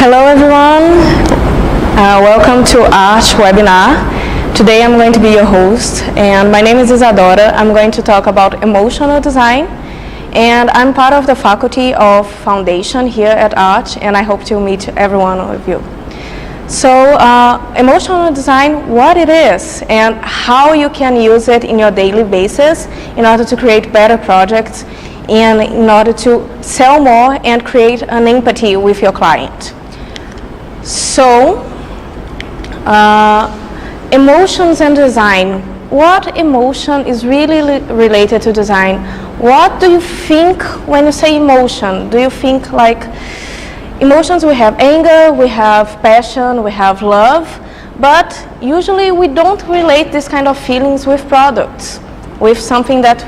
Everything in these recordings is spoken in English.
Hello everyone, welcome to Art webinar. Today I'm going to be your host and my name is Isadora. I'm going to talk about emotional design and I'm part of the faculty of foundation here at Art and I hope to meet every one of you. So emotional design, what it is and how you can use it in your daily basis in order to create better projects and in order to sell more and create an empathy with your client. So, emotions and design. What emotion is really related to design? What do you think when you say emotion? Do you think like emotions? We have anger, we have passion, we have love, but usually we don't relate this kind of feelings with products, with something that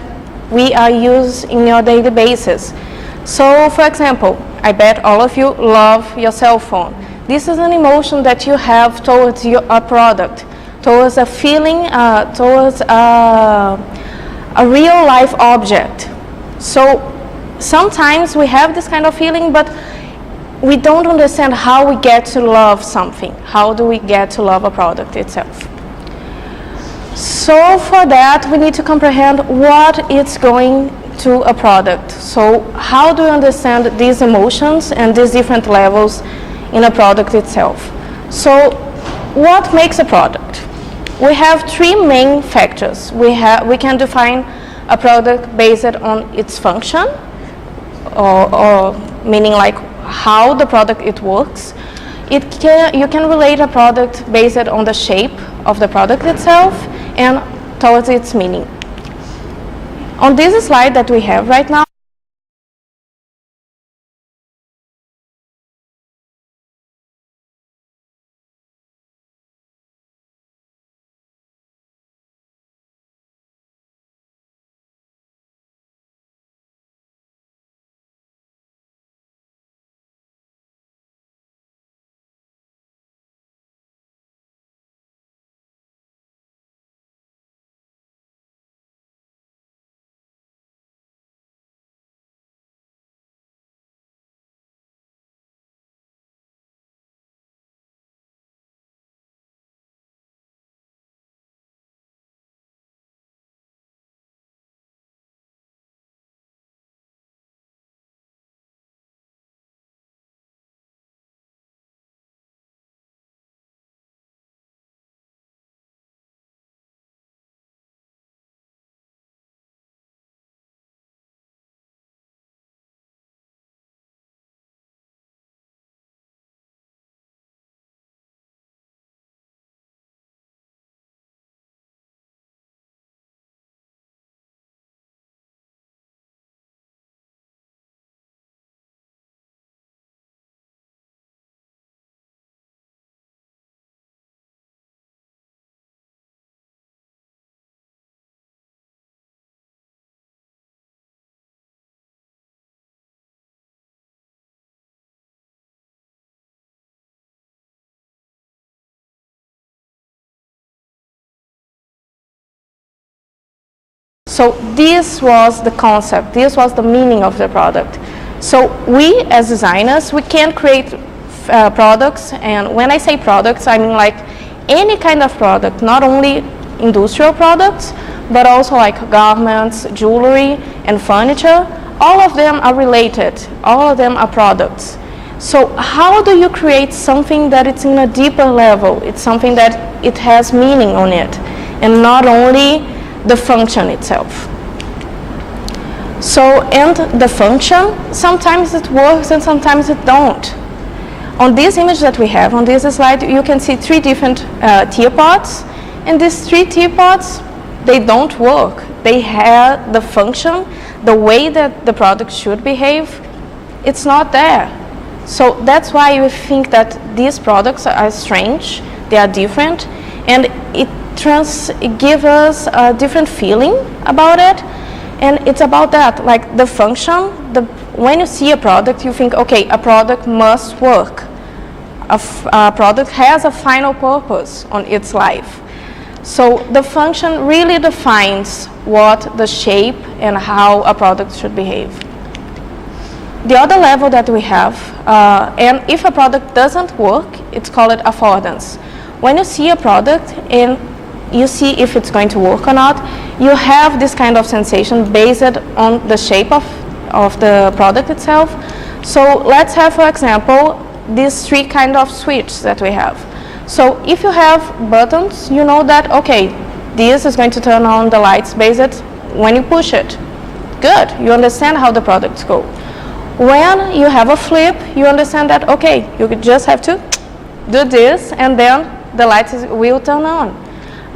we are used in your daily basis. So, for example, I bet all of you love your cell phone. This is an emotion that you have towards a product, towards a feeling, towards a real life object. So sometimes we have this kind of feeling, but we don't understand how we get to love something. How do we get to love a product itself? So for that, we need to comprehend what is going to a product. So how do we understand these emotions and these different levels in a product itself? So what makes a product? We have three main factors. We can define a product based on its function, or meaning like how the product it works. You can relate a product based on the shape of the product itself and towards its meaning. On this slide that we have right now, so this was the concept, this was the meaning of the product. So we as designers, we can create products, and when I say products, I mean like any kind of product, not only industrial products, but also like garments, jewelry, and furniture. All of them are related, all of them are products. So how do you create something that it's in a deeper level? It's something that it has meaning on it, and not only the function itself. So, and the function, sometimes it works and sometimes it don't. On this image that we have, on this slide, you can see three different teapots, and these three teapots, they don't work. They have the function, the way that the product should behave, it's not there. So that's why we think that these products are strange, they are different, and it gives us a different feeling about it, and it's about that, like the function. When you see a product, you think, okay, a product must work. A product has a final purpose on its life. So the function really defines what the shape and how a product should behave. The other level that we have, and if a product doesn't work, it's called affordance. When you see a product and you see if it's going to work or not, you have this kind of sensation based on the shape of the product itself. So let's have, for example, these three kind of switches that we have. So if you have buttons, you know that, okay, this is going to turn on the lights based when you push it. Good, you understand how the products go. When you have a flip, you understand that, okay, you just have to do this and then the lights will turn on.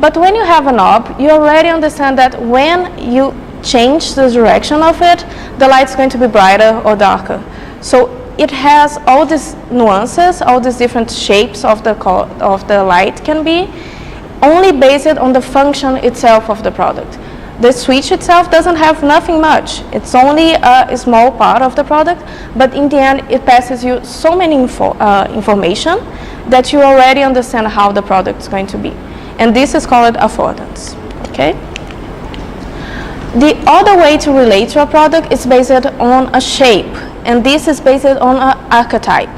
But when you have a knob, you already understand that when you change the direction of it, the light's going to be brighter or darker. So it has all these nuances, all these different shapes of the light can be, only based on the function itself of the product. The switch itself doesn't have nothing much. It's only a small part of the product, but in the end it passes you so many information that you already understand how the product is going to be. And this is called affordance, okay? The other way to relate to a product is based on a shape, and this is based on an archetype.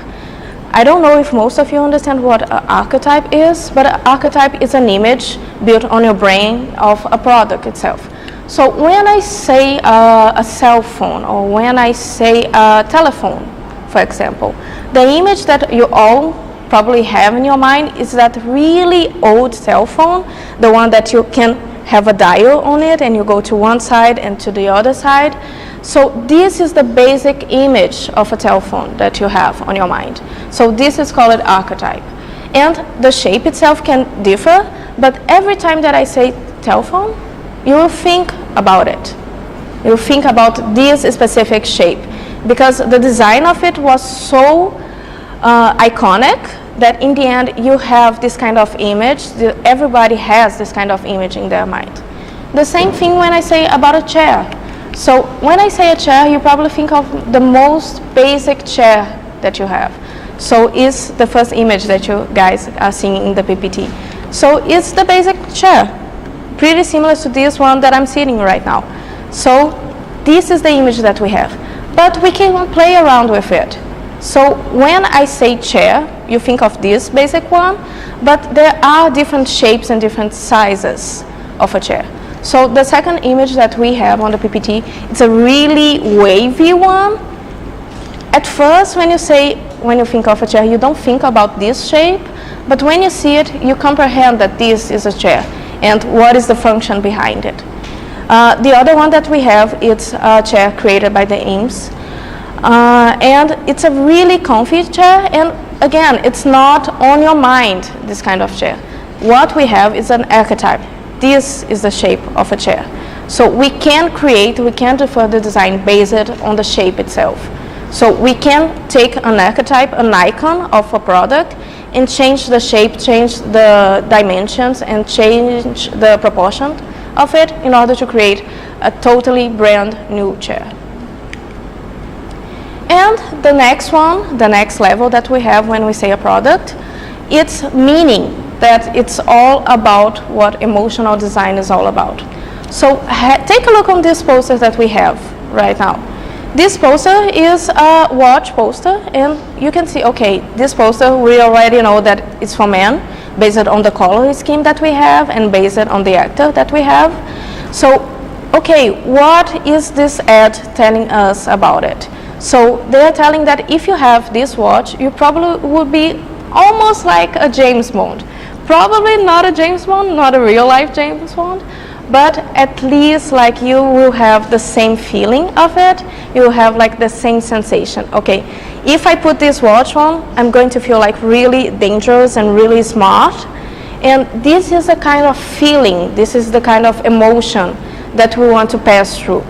I don't know if most of you understand what an archetype is, but an archetype is an image built on your brain of a product itself. So when I say a cell phone, or when I say a telephone, for example, the image that you all probably have in your mind is that really old cell phone, the one that you can have a dial on it and you go to one side and to the other side. So this is the basic image of a telephone that you have on your mind. So this is called archetype. And the shape itself can differ, but every time that I say telephone, you will think about it. You will think about this specific shape, because the design of it was so iconic that in the end you have this kind of image. Everybody has this kind of image in their mind. The same thing when I say about a chair. So when I say a chair, you probably think of the most basic chair that you have. So it's the first image that you guys are seeing in the PPT. So it's the basic chair, pretty similar to this one that I'm sitting right now. So this is the image that we have, but we can play around with it. So when I say chair, you think of this basic one, but there are different shapes and different sizes of a chair. So the second image that we have on the PPT, it's a really wavy one. At first, when you think of a chair, you don't think about this shape, but when you see it, you comprehend that this is a chair and what is the function behind it. The other one that we have, it's a chair created by the Ames. And it's a really comfy chair, and again, it's not on your mind, this kind of chair. What we have is an archetype. This is the shape of a chair. So we can defer the design based on the shape itself. So we can take an archetype, an icon of a product, and change the shape, change the dimensions, and change the proportion of it in order to create a totally brand new chair. And the next one, the next level that we have when we say a product, it's meaning, that it's all about what emotional design is all about. So take a look on this poster that we have right now. This poster is a watch poster, and you can see, okay, this poster, we already know that it's for men, based on the color scheme that we have and based on the actor that we have. So, okay, what is this ad telling us about it? So they're telling that if you have this watch, you probably would be almost like a James Bond. Probably not a James Bond, not a real life James Bond, but at least like you will have the same feeling of it. You will have like the same sensation. Okay, if I put this watch on, I'm going to feel like really dangerous and really smart. And this is the kind of feeling, this is the kind of emotion that we want to pass through.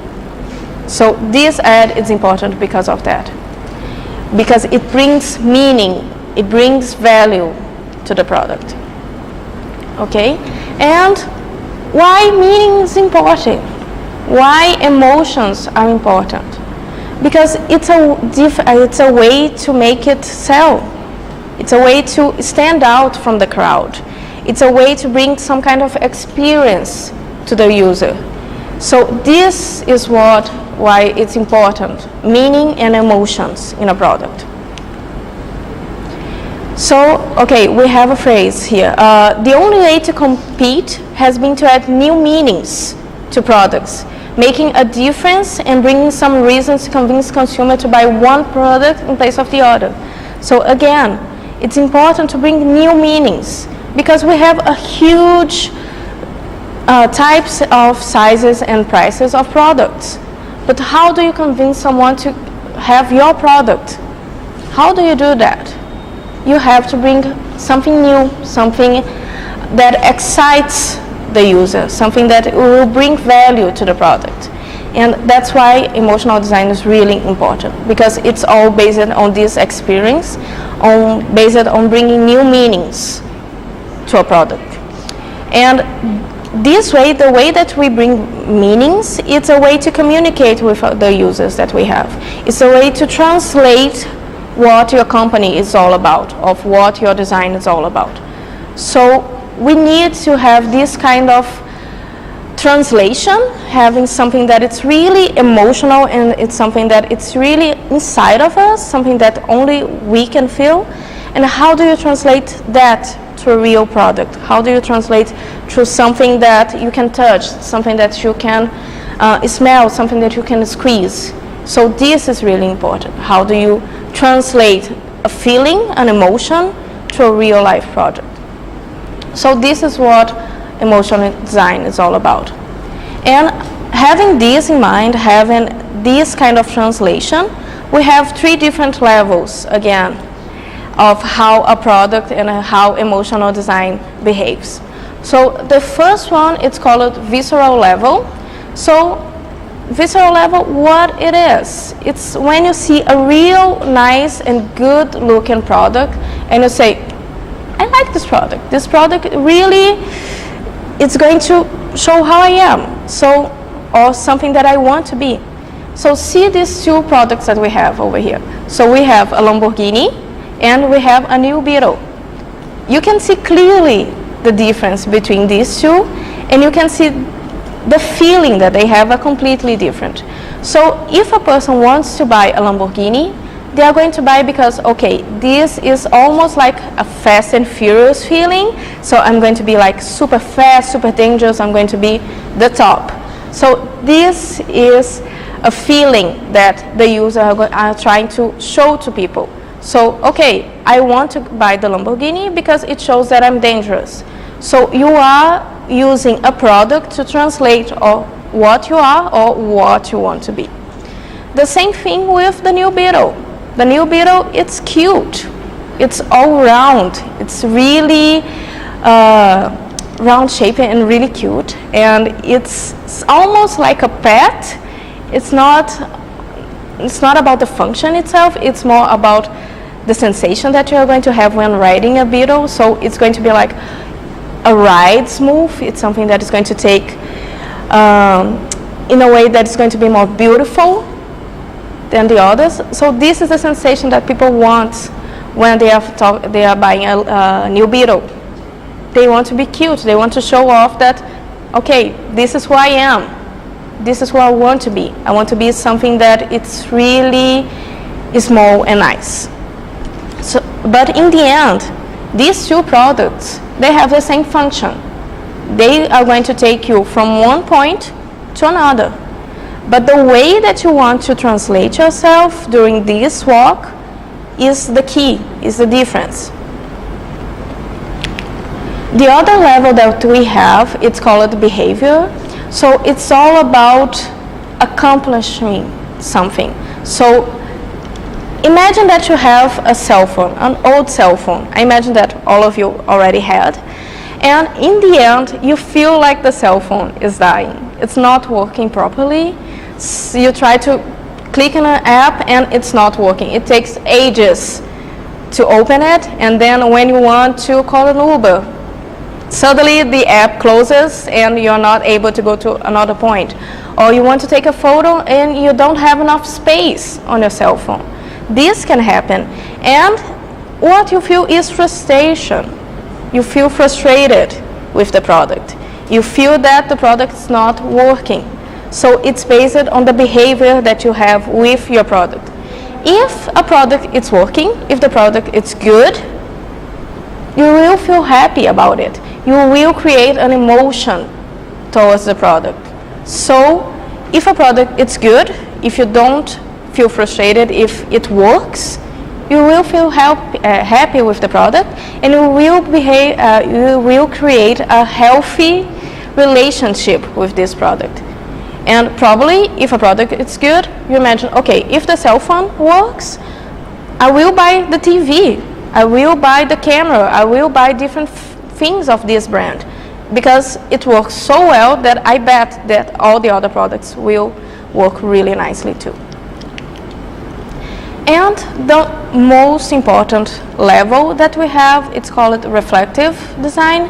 So this ad is important because of that. Because it brings meaning, it brings value to the product. Okay, and why meaning is important? Why emotions are important? Because it's a way to make it sell. It's a way to stand out from the crowd. It's a way to bring some kind of experience to the user. So this is what why it's important, meaning and emotions in a product. So, okay, we have a phrase here. The only way to compete has been to add new meanings to products, making a difference and bringing some reasons to convince consumer to buy one product in place of the other. So again, it's important to bring new meanings because we have a huge types of sizes and prices of products. But how do you convince someone to have your product? How do you do that? You have to bring something new, something that excites the user, something that will bring value to the product. And that's why emotional design is really important, because it's all based on this experience, based on bringing new meanings to a product. And this way, the way that we bring meanings, it's a way to communicate with the users that we have. It's a way to translate what your company is all about, of what your design is all about. So we need to have this kind of translation, having something that it's really emotional and it's something that it's really inside of us, something that only we can feel. And how do you translate that to a real product? How do you translate through something that you can touch, something that you can smell, something that you can squeeze? So this is really important. How do you translate a feeling, an emotion, to a real life project? So this is what emotional design is all about. And having this in mind, having this kind of translation, we have 3 different levels, again, of how a product and how emotional design behaves. So the first one, it's called visceral level. So visceral level, what it is, it's when you see a real nice and good looking product and you say, I like this product. This product really, it's going to show how I am, so, or something that I want to be. So see these 2 products that we have over here. So we have a Lamborghini and we have a new Beetle. You can see clearly the difference between these 2, and you can see the feeling that they have are completely different. So if a person wants to buy a Lamborghini, they are going to buy because, okay, this is almost like a Fast and Furious feeling. So I'm going to be like super fast, super dangerous. I'm going to be the top. So this is a feeling that the user are trying to show to people. So, okay, I want to buy the Lamborghini because it shows that I'm dangerous. So you are using a product to translate what you are or what you want to be. The same thing with the new Beetle. The new Beetle, it's cute. It's all round. It's really round shaped and really cute. And it's almost like a pet. It's not about the function itself. It's more about the sensation that you're going to have when riding a Beetle. So it's going to be like a ride smooth. It's something that is going to take in a way that's going to be more beautiful than the others. So this is the sensation that people want when they are buying a new Beetle. They want to be cute. They want to show off that, okay, this is who I am. This is who I want to be. I want to be something that it's really small and nice. So, but in the end, these 2 products, they have the same function. They are going to take you from one point to another. But the way that you want to translate yourself during this walk is the key, is the difference. The other level that we have, it's called behavior. So it's all about accomplishing something. So imagine that you have a cell phone, an old cell phone. I imagine that all of you already had. And in the end, you feel like the cell phone is dying. It's not working properly. You try to click on an app and it's not working. It takes ages to open it, and then when you want to call an Uber, suddenly the app closes and you're not able to go to another point. Or you want to take a photo and you don't have enough space on your cell phone. This can happen. And what you feel is frustration. You feel frustrated with the product. You feel that the product is not working. So it's based on the behavior that you have with your product. If a product is working, if the product is good, you will feel happy about it. You will create an emotion towards the product. So if a product is good, if you don't feel frustrated, if it works, you will feel happy with the product, and you will create a healthy relationship with this product. And probably if a product is good, you imagine, okay, if the cell phone works, I will buy the TV, I will buy the camera, I will buy different things of this brand, because it works so well that I bet that all the other products will work really nicely too. And the most important level that we have, it's called reflective design,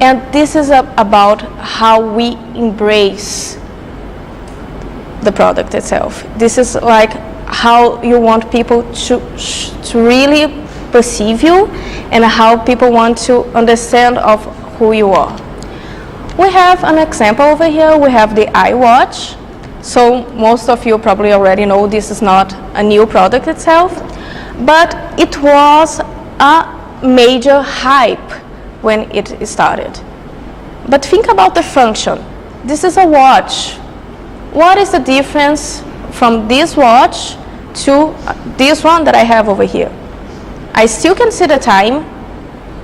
and this is about how we embrace the product itself. This is like how you want people to really perceive you, and how people want to understand of who you are. We have an example over here. We have the iWatch. So most of you probably already know this is not a new product itself, but it was a major hype when it started. But think about the function. This is a watch. What is the difference from this watch to this one that I have over here? I still can see the time,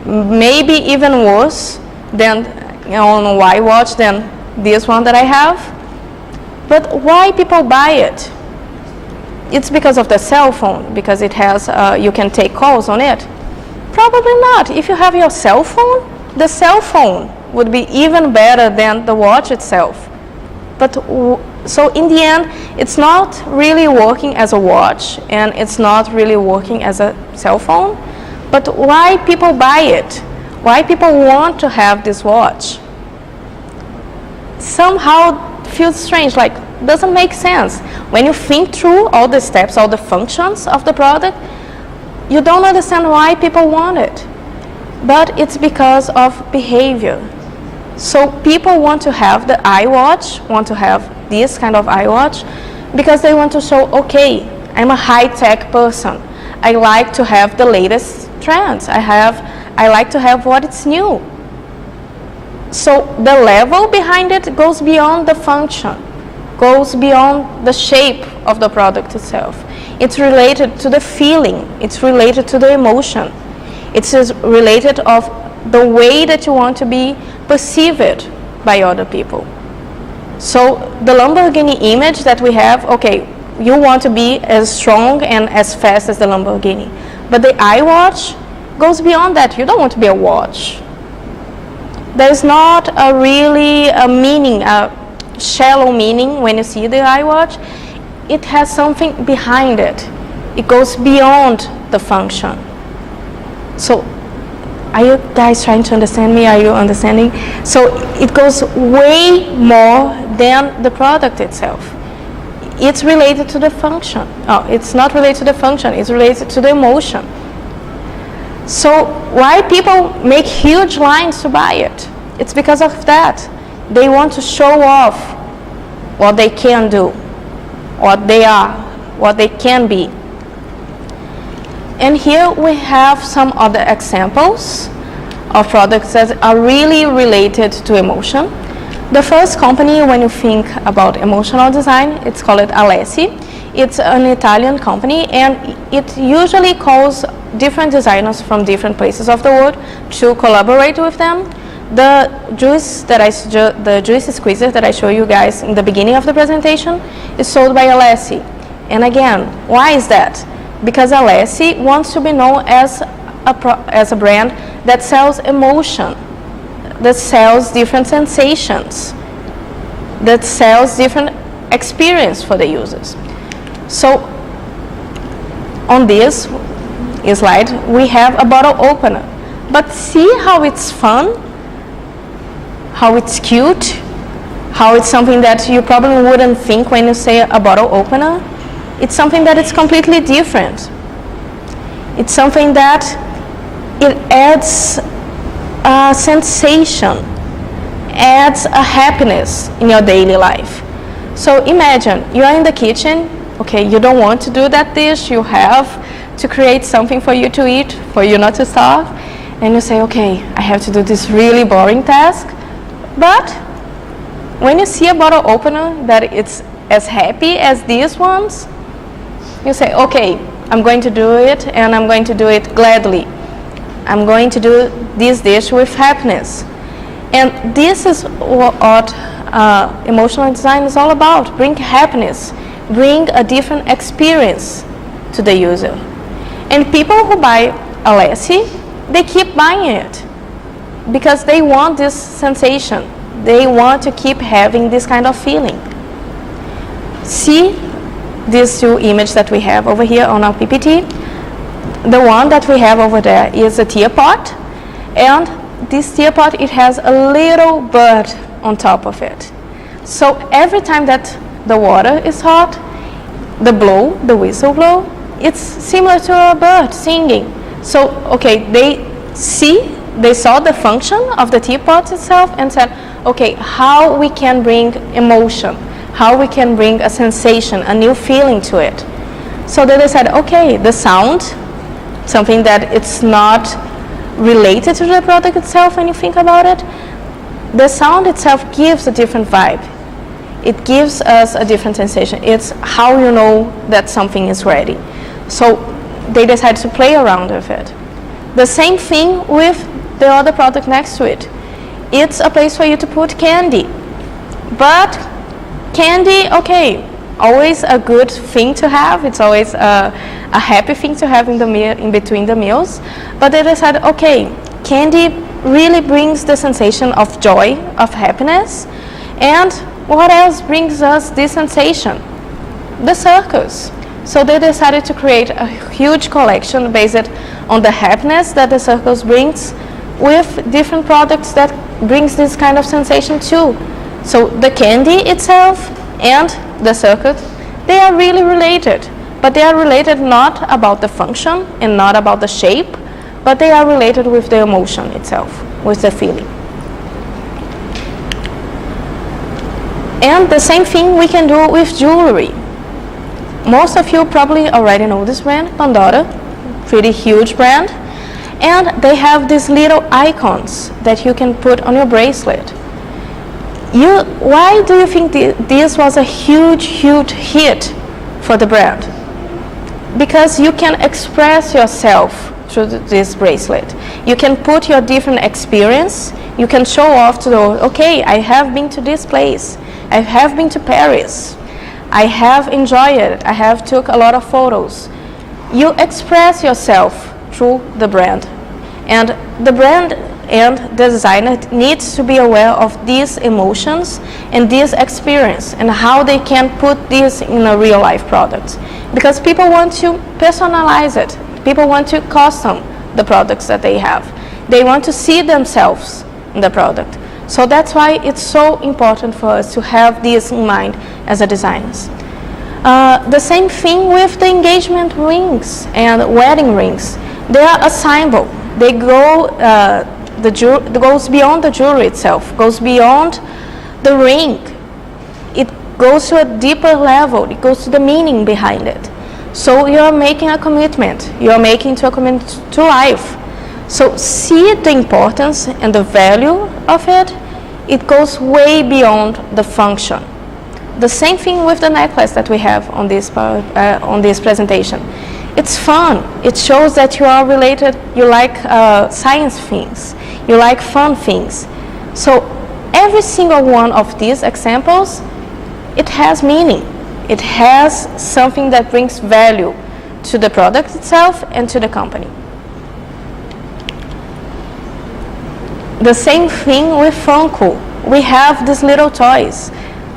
maybe even worse than on iWatch than this one that I have. But why people buy it? It's because of the cell phone, because it has, you can take calls on it? Probably not. If you have your cell phone, the cell phone would be even better than the watch itself. But so in the end, it's not really working as a watch, and it's not really working as a cell phone. But why people buy it? Why people want to have this watch? Somehow feels strange, like doesn't make sense. When you think through all the steps, all the functions of the product, you don't understand why people want it. But it's because of behavior. So people want to have the iWatch, want to have this kind of iWatch, because they want to show, okay, I'm a high-tech person. I like to have the latest trends. I like to have what is new. So the level behind it goes beyond the function, goes beyond the shape of the product itself. It's related to the feeling. It's related to the emotion. It's related of the way that you want to be perceived by other people. So the Lamborghini image that we have, okay, you want to be as strong and as fast as the Lamborghini. But the iWatch goes beyond that. You don't want to be a watch. There's not a really a meaning, a shallow meaning when you see the iWatch. It has something behind it. It goes beyond the function. So are you guys trying to understand me? Are you understanding? So it goes way more than the product itself. It's related to the function. Oh, it's not related to the function. It's related to the emotion. So why people make huge lines to buy it? It's because of that. They want to show off what they can do, what they are, what they can be. And here we have some other examples of products that are really related to emotion. The first company, when you think about emotional design, it's called Alessi. It's an Italian company, and it usually calls different designers from different places of the world to collaborate with them. The juice squeezer that I showed you guys in the beginning of the presentation is sold by Alessi. And again, why is that? Because Alessi wants to be known as a brand that sells emotion, that sells different sensations, that sells different experience for the users. So on this slide, we have a bottle opener. But see how it's fun, how it's cute, how it's something that you probably wouldn't think when you say a bottle opener. It's something that is completely different. It's something that it adds a sensation, adds a happiness in your daily life. So imagine you're in the kitchen, okay, you don't want to do that dish, you have to create something for you to eat, for you not to starve, and you say, okay, I have to do this really boring task. But when you see a bottle opener that it's as happy as these ones, you say, okay, I'm going to do it, and I'm going to do it gladly. I'm going to do this dish with happiness. And this is what emotional design is all about. Bring happiness, bring a different experience to the user. And people who buy Alessi, they keep buying it because they want this sensation. They want to keep having this kind of feeling. See these two images that we have over here on our PPT. The one that we have over there is a teapot, and this teapot, it has a little bird on top of it. So every time that the water is hot, the whistle blow, it's similar to a bird singing. So, okay, they saw the function of the teapot itself and said, okay, how we can bring emotion, how we can bring a sensation, a new feeling to it. So then they said, okay, the sound, something that it's not related to the product itself when you think about it, the sound itself gives a different vibe. It gives us a different sensation. It's how you know that something is ready. So they decided to play around with it. The same thing with the other product next to it. It's a place for you to put candy. But candy, okay, always a good thing to have. It's always a happy thing to have in between the meals. But they decided, okay, candy really brings the sensation of joy, of happiness. And what else brings us this sensation? The circles. So they decided to create a huge collection based on the happiness that the circles brings with different products that brings this kind of sensation too. So the candy itself and the circuit, they are really related. But they are related not about the function and not about the shape, but they are related with the emotion itself, with the feeling. And the same thing we can do with jewelry. Most of you probably already know this brand, Pandora, pretty huge brand. And they have these little icons that you can put on your bracelet. Why do you think this was a huge hit for the brand? Because you can express yourself through this bracelet. You can put your different experience. You can show off to the world, okay, I have been to this place. I have been to Paris. I have enjoyed it. I have took a lot of photos. You express yourself through the brand. And the brand and the designer needs to be aware of these emotions and this experience and how they can put this in a real life product. Because people want to personalize it. People want to custom the products that they have. They want to see themselves in the product. So that's why it's so important for us to have this in mind as a designers. The same thing with the engagement rings and wedding rings. They are a symbol. They go, goes beyond the jewelry itself, goes beyond the ring. It goes to a deeper level. It goes to the meaning behind it. So you're making a commitment. You're making a commitment to life. So see the importance and the value of it. It goes way beyond the function. The same thing with the necklace that we have on this presentation. It's fun. It shows that you are related, you like science things, you like fun things. So every single one of these examples, it has meaning. It has something that brings value to the product itself and to the company. The same thing with Funko. We have these little toys.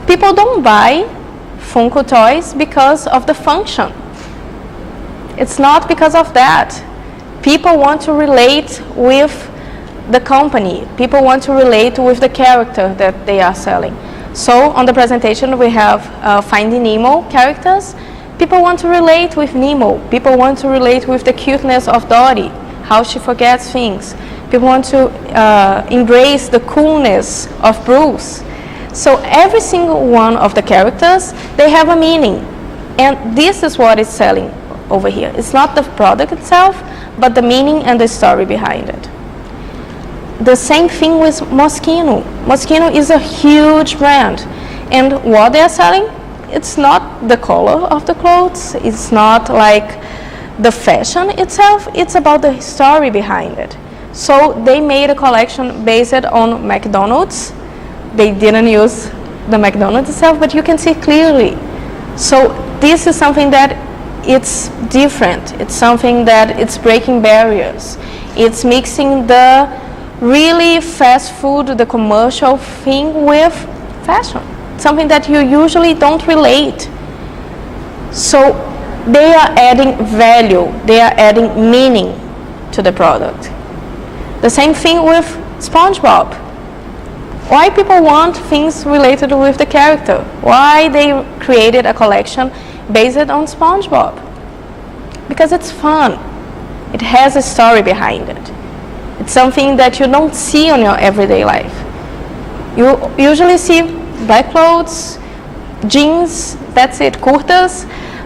People don't buy Funko toys because of the function. It's not because of that. People want to relate with the company. People want to relate with the character that they are selling. So on the presentation we have Finding Nemo characters. People want to relate with Nemo. People want to relate with the cuteness of Dory, how she forgets things. People want to embrace the coolness of Bruce. So every single one of the characters, they have a meaning. And this is what is selling over here. It's not the product itself, but the meaning and the story behind it. The same thing with Mosquito. Mosquito is a huge brand. And what they are selling, it's not the color of the clothes, it's not like the fashion itself, it's about the story behind it. So they made a collection based on McDonald's. They didn't use the McDonald's itself, but you can see clearly. So this is something that it's different. It's something that it's breaking barriers. It's mixing the really fast food, the commercial thing with fashion. Something that you usually don't relate. So they are adding value, they are adding meaning to the product. The same thing with SpongeBob. Why people want things related with the character? Why they created a collection based on SpongeBob? Because it's fun. It has a story behind it. It's something that you don't see on your everyday life. You usually see black clothes, jeans, that's it, kurtas,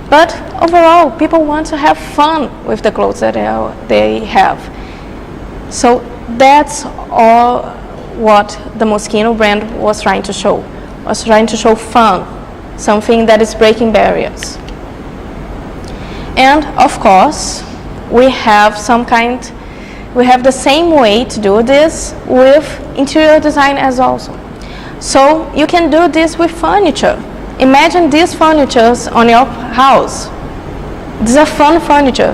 but overall people want to have fun with the clothes that they have. So that's all what the Mosquito brand was trying to show. Was trying to show fun, something that is breaking barriers. And of course, we have the same way to do this with interior design as also. So you can do this with furniture. Imagine these furnitures on your house. These are fun furniture.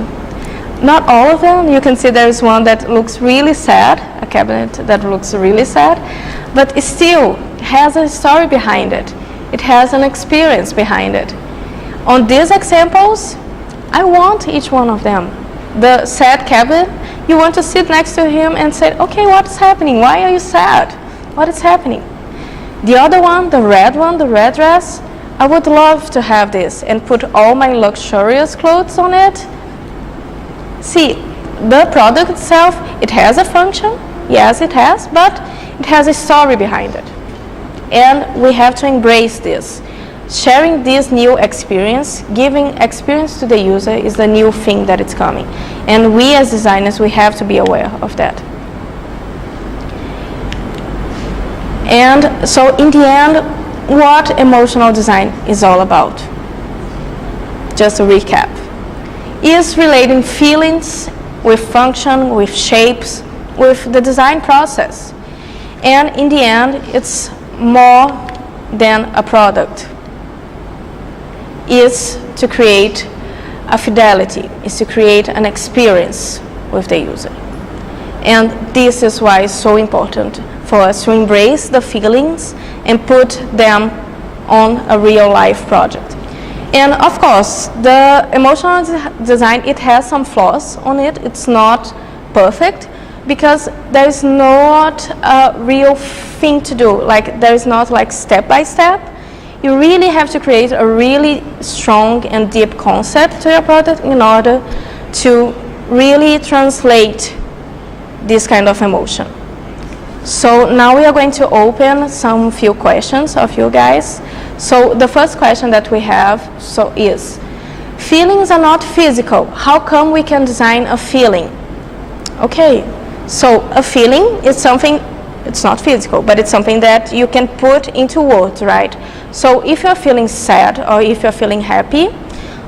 Not all of them. You can see there is one that looks really sad, a cabinet that looks really sad, but it still has a story behind it. It has an experience behind it. On these examples, I want each one of them. The sad cabinet, you want to sit next to him and say, okay, what's happening? Why are you sad? What is happening? The other one, the red dress, I would love to have this and put all my luxurious clothes on it. See, the product itself, it has a function, yes it has, but it has a story behind it. And we have to embrace this. Sharing this new experience, giving experience to the user is the new thing that is coming. And we as designers, we have to be aware of that. And so in the end, what emotional design is all about? Just a recap. Is relating feelings with function, with shapes, with the design process. And in the end, it's more than a product. Is to create a fidelity, is to create an experience with the user. And this is why it's so important for us to embrace the feelings and put them on a real life project. And of course, the emotional design, it has some flaws on it. It's not perfect because there is not a real thing to do. Like there is not like step by step. You really have to create a really strong and deep concept to your product in order to really translate this kind of emotion. So now we are going to open some few questions of you guys. So the first question that we have is, feelings are not physical. How come we can design a feeling? Okay, so a feeling is something, it's not physical, but it's something that you can put into words, right? So if you're feeling sad or if you're feeling happy,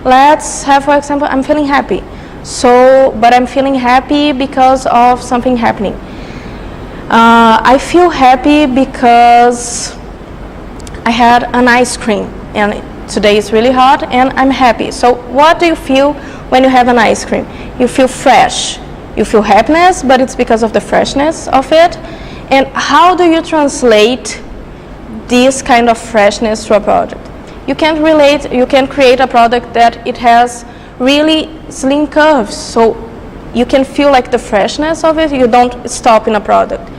let's have, for example, I'm feeling happy. But I'm feeling happy because of something happening. I feel happy because I had an ice cream and today is really hot and I'm happy. So what do you feel when you have an ice cream? You feel fresh. You feel happiness, but it's because of the freshness of it. And how do you translate this kind of freshness to a product? You can create a product that it has really slim curves, so you can feel like the freshness of it, you don't stop in a product.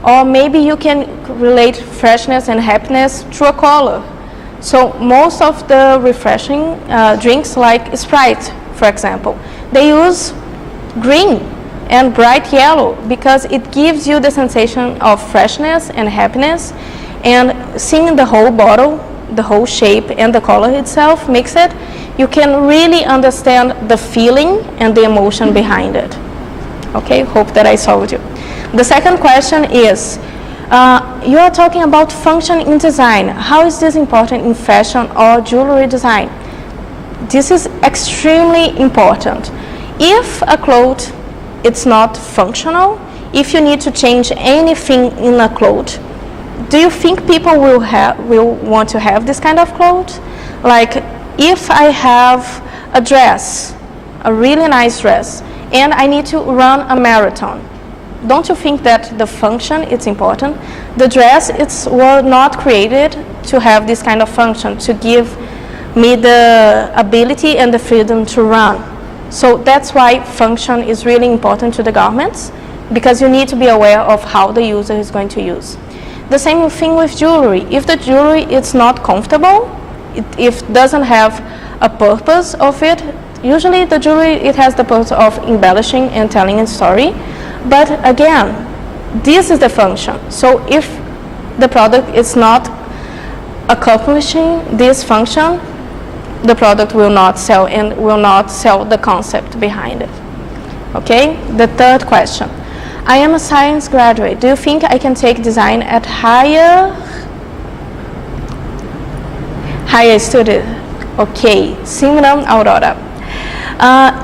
Or maybe you can relate freshness and happiness through a color. So most of the refreshing drinks like Sprite, for example, they use green and bright yellow because it gives you the sensation of freshness and happiness, and seeing the whole bottle, the whole shape and the color itself, mix it, you can really understand the feeling and the emotion behind it. Okay, hope that I solved you. The second question is, you are talking about function in design. How is this important in fashion or jewelry design? This is extremely important. If a cloth it's not functional, if you need to change anything in a cloth, do you think people will want to have this kind of clothes? Like, if I have a dress, a really nice dress, and I need to run a marathon, don't you think that the function is important? The dress was not created to have this kind of function, to give me the ability and the freedom to run. So that's why function is really important to the garments, because you need to be aware of how the user is going to use. The same thing with jewelry. If the jewelry is not comfortable, if it doesn't have a purpose of it, usually the jewelry, it has the purpose of embellishing and telling a story. But again, this is the function. So if the product is not accomplishing this function, the product will not sell and will not sell the concept behind it. Okay, the third question. I am a science graduate. Do you think I can take design at higher study? Okay, Simran Aurora.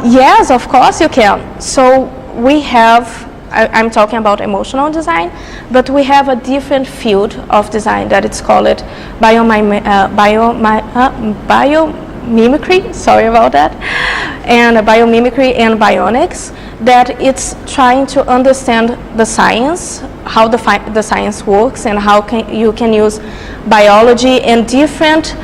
Yes, of course you can. So we have, I'm talking about emotional design, but we have a different field of design that it's called biomimicry, sorry about that, and biomimicry and bionics, that it's trying to understand the science, how the science works, and how you can use biology and different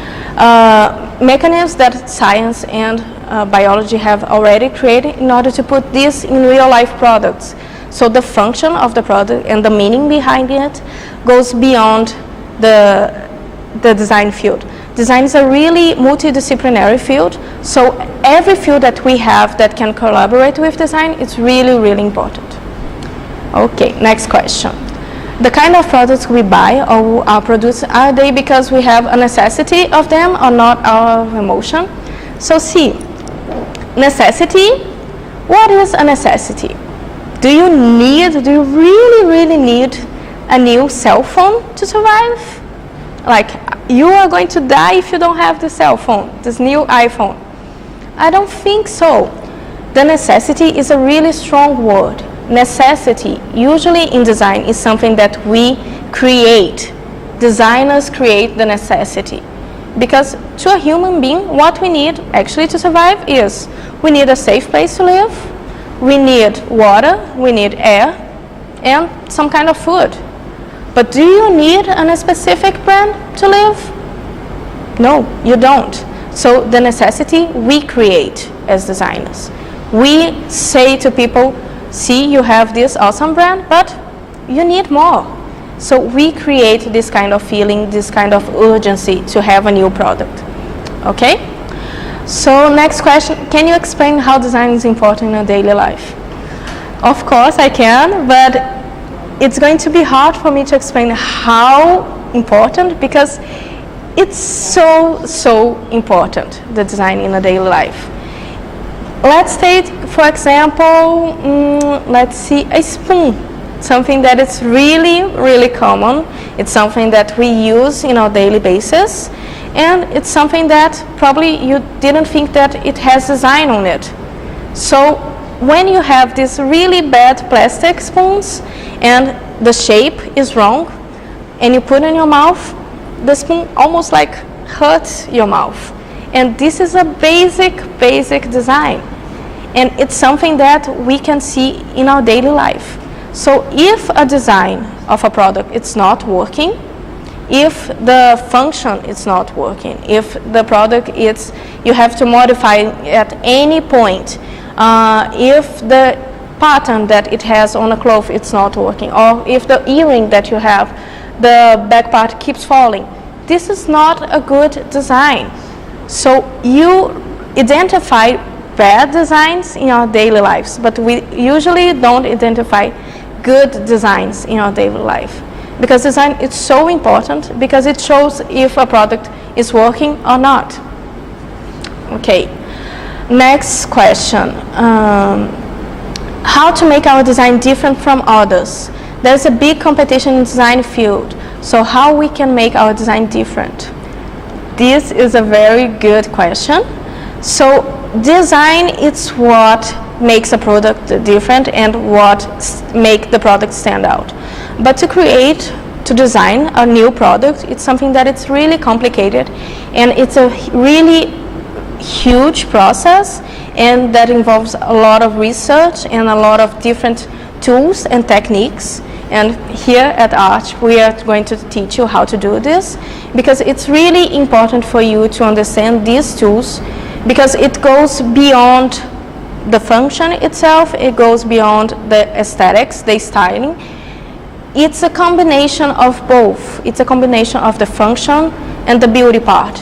mechanisms that science and biology have already created in order to put this in real life products. So the function of the product and the meaning behind it goes beyond the design field. Design is a really multidisciplinary field, so every field that we have that can collaborate with design is really, really important. Okay, next question. The kind of products we buy or are produced, are they because we have a necessity of them or not our emotion? So see, necessity, what is a necessity? Do you really, really need a new cell phone to survive? Like, you are going to die if you don't have the cell phone, this new iPhone. I don't think so. The necessity is a really strong word. Necessity, usually in design, is something that we create. Designers create the necessity. Because to a human being, what we need actually to survive is, we need a safe place to live, we need water, we need air, and some kind of food. But do you need a specific brand to live? No, you don't. So the necessity we create as designers. We say to people, see, you have this awesome brand, but you need more. So we create this kind of feeling, this kind of urgency to have a new product. Okay? So next question, can you explain how design is important in our daily life? Of course I can, but it's going to be hard for me to explain how important, because it's so important, the design in a daily life. Let's take, for example, let's see, a spoon. Something that is really, really common. It's something that we use in our daily basis. And it's something that probably you didn't think that it has design on it. So when you have these really bad plastic spoons and the shape is wrong, and you put it in your mouth, the spoon almost like hurts your mouth. And this is a basic design. And it's something that we can see in our daily life. So if a design of a product is not working, if the function is not working, if the product is, you have to modify at any point, if the pattern that it has on a cloth it's not working, or if the earring that you have, the back part keeps falling, this is not a good design. So you identify bad designs in our daily lives, but we usually don't identify good designs in our daily life. because design is so important, because it shows if a product is working or not. Okay, next question. How to make our design different from others? There's a big competition in design field, so how we can make our design different? This is a very good question. So design is what makes a product different and what make the product stand out. But to design a new product, it's something that it's really complicated, and it's a really huge process, and that involves a lot of research and a lot of different tools and techniques. And here at Arch, we are going to teach you how to do this, because it's really important for you to understand these tools, because it goes beyond the function itself, it goes beyond the aesthetics, the styling. It's a combination of both. It's a combination of the function and the beauty part.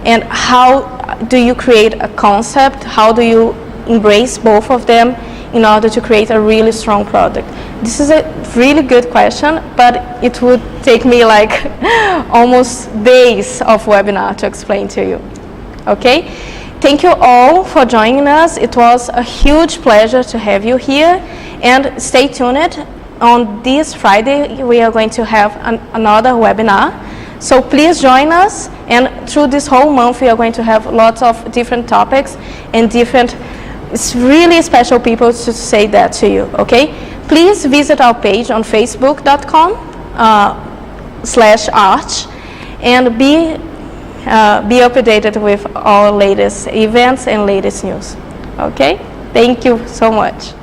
And how do you create a concept? How do you embrace both of them in order to create a really strong product? This is a really good question, but it would take me like almost days of webinar to explain to you. Okay? Thank you all for joining us. It was a huge pleasure to have you here, and stay tuned. On this Friday, we are going to have another webinar. So please join us, and through this whole month, we are going to have lots of different topics and it's really special people to say that to you, okay? Please visit our page on facebook.com/arch and be updated with our latest events and latest news, okay? Thank you so much.